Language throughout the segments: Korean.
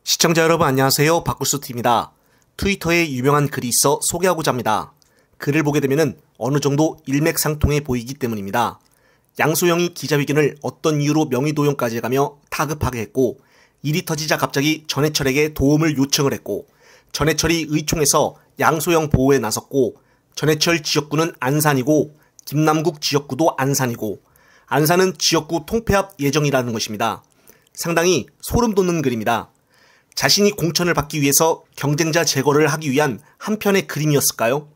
시청자 여러분 안녕하세요. 박구스TV입니다. 트위터에 유명한 글이 있어 소개하고자 합니다. 글을 보게 되면 어느 정도 일맥상통해 보이기 때문입니다. 양소영이 기자회견을 어떤 이유로 명의도용까지 해가며 다급하게 했고, 일이 터지자 갑자기 전해철에게 도움을 요청을 했고, 전해철이 의총에서 양소영 보호에 나섰고, 전해철 지역구는 안산이고 김남국 지역구도 안산이고 안산은 지역구 통폐합 예정이라는 것입니다. 상당히 소름 돋는 글입니다. 자신이 공천을 받기 위해서 경쟁자 제거를 하기 위한 한편의 그림이었을까요?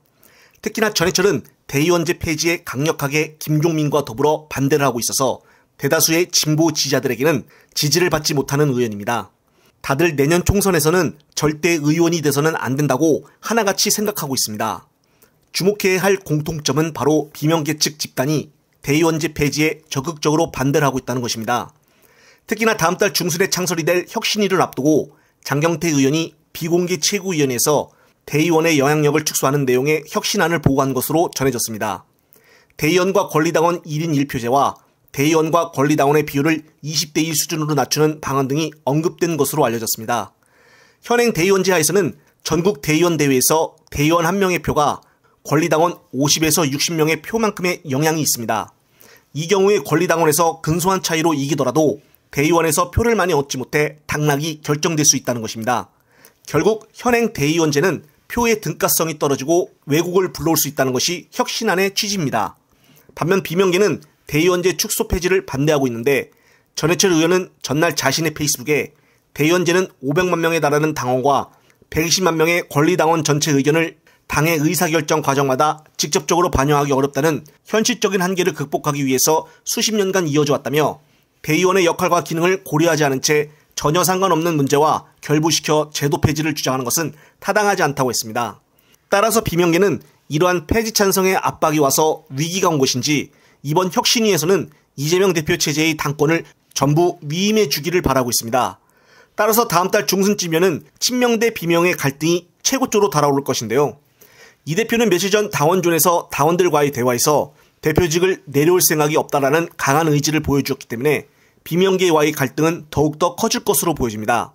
특히나 전해철은 대의원제 폐지에 강력하게 김종민과 더불어 반대를 하고 있어서 대다수의 진보 지지자들에게는 지지를 받지 못하는 의원입니다. 다들 내년 총선에서는 절대 의원이 돼서는 안 된다고 하나같이 생각하고 있습니다. 주목해야 할 공통점은 바로 비명계 측 집단이 대의원제 폐지에 적극적으로 반대를 하고 있다는 것입니다. 특히나 다음 달 중순에 창설이 될 혁신위를 앞두고 장경태 의원이 비공개 최고위원회에서 대의원의 영향력을 축소하는 내용의 혁신안을 보고한 것으로 전해졌습니다. 대의원과 권리당원 1인 1표제와 대의원과 권리당원의 비율을 20대 1 수준으로 낮추는 방안 등이 언급된 것으로 알려졌습니다. 현행 대의원제 하에서는 전국 대의원 대회에서 대의원 1명의 표가 권리당원 50에서 60명의 표만큼의 영향이 있습니다. 이 경우에 권리당원에서 근소한 차이로 이기더라도 대의원에서 표를 많이 얻지 못해 당락이 결정될 수 있다는 것입니다. 결국 현행 대의원제는 표의 등가성이 떨어지고 왜곡을 불러올 수 있다는 것이 혁신안의 취지입니다. 반면 비명계는 대의원제 축소 폐지를 반대하고 있는데, 전해철 의원은 전날 자신의 페이스북에 대의원제는 500만 명에 달하는 당원과 120만 명의 권리당원 전체 의견을 당의 의사결정 과정마다 직접적으로 반영하기 어렵다는 현실적인 한계를 극복하기 위해서 수십 년간 이어져 왔다며, 대의원의 역할과 기능을 고려하지 않은 채 전혀 상관없는 문제와 결부시켜 제도 폐지를 주장하는 것은 타당하지 않다고 했습니다. 따라서 비명계는 이러한 폐지 찬성의 압박이 와서 위기가 온 것인지 이번 혁신위에서는 이재명 대표 체제의 당권을 전부 위임해 주기를 바라고 있습니다. 따라서 다음 달 중순쯤이면 친명 대 비명의 갈등이 최고조로 달아오를 것인데요. 이 대표는 며칠 전 당원존에서 당원들과의 대화에서 대표직을 내려올 생각이 없다라는 강한 의지를 보여주었기 때문에 비명계와의 갈등은 더욱더 커질 것으로 보여집니다.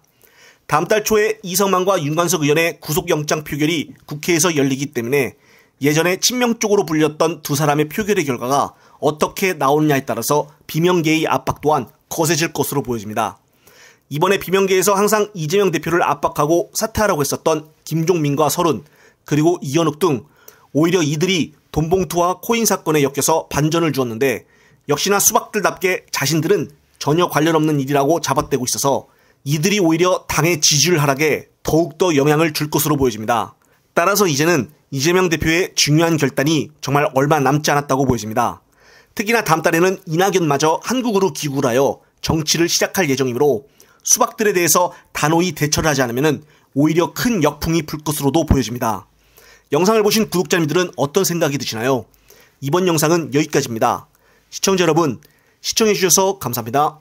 다음 달 초에 이성만과 윤관석 의원의 구속영장 표결이 국회에서 열리기 때문에 예전에 친명 쪽으로 불렸던 두 사람의 표결의 결과가 어떻게 나오느냐에 따라서 비명계의 압박 또한 거세질 것으로 보여집니다. 이번에 비명계에서 항상 이재명 대표를 압박하고 사퇴하라고 했었던 김종민과 설훈, 그리고 이현욱 등 오히려 이들이 돈봉투와 코인 사건에 엮여서 반전을 주었는데, 역시나 수박들답게 자신들은 전혀 관련 없는 일이라고 잡아떼고 있어서 이들이 오히려 당의 지지율 하락에 더욱더 영향을 줄 것으로 보여집니다. 따라서 이제는 이재명 대표의 중요한 결단이 정말 얼마 남지 않았다고 보여집니다. 특히나 다음 달에는 이낙연마저 한국으로 귀국을 하여 정치를 시작할 예정이므로 수박들에 대해서 단호히 대처를 하지 않으면 오히려 큰 역풍이 불 것으로도 보여집니다. 영상을 보신 구독자님들은 어떤 생각이 드시나요? 이번 영상은 여기까지입니다. 시청자 여러분, 시청해주셔서 감사합니다.